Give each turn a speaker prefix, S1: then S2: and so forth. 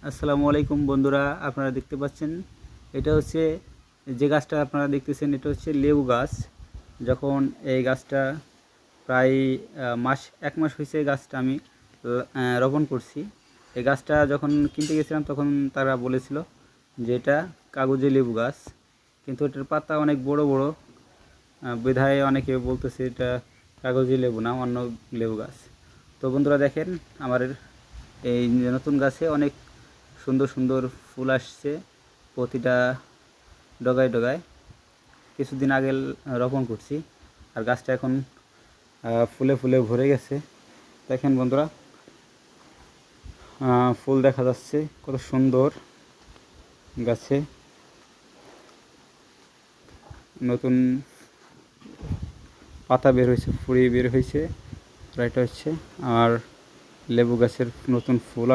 S1: আসসালামু আলাইকুম বন্ধুরা, আপনারা দেখতে পাচ্ছেন এটা হচ্ছে যে গাছটা আপনারা দেখতেছেন, এটা হচ্ছে লেবু গাছ। যখন এই গাছটা প্রায় এক মাস হয়েছে, গাছটা আমি রোপণ করছি। এই গাছটা যখন কিনতে গেছিলাম তখন তারা বলেছিল যে এটা কাগজে লেবু গাছ, কিন্তু এটার পাতা অনেক বড় বড় বিধায় অনেকে বলতেছে এটা কাগজি লেবু না, অন্য লেবু গাছ। তো বন্ধুরা দেখেন, আমার এই নতুন গাছে অনেক সুন্দর সুন্দর ফুল আসছে প্রতিটা ডগায় ডগায়। কিছুদিন আগে রোপণ করছি, আর গাছটা এখন ফুলে ফুলে ভরে গেছে। দেখেন বন্ধুরা, ফুল দেখা যাচ্ছে কত সুন্দর। গাছে নতুন পাতা বের হয়েছে, ফুল বের হয়েছে, আর এটা হচ্ছে আর লেবু গাছের নতুন ফুল আসছে।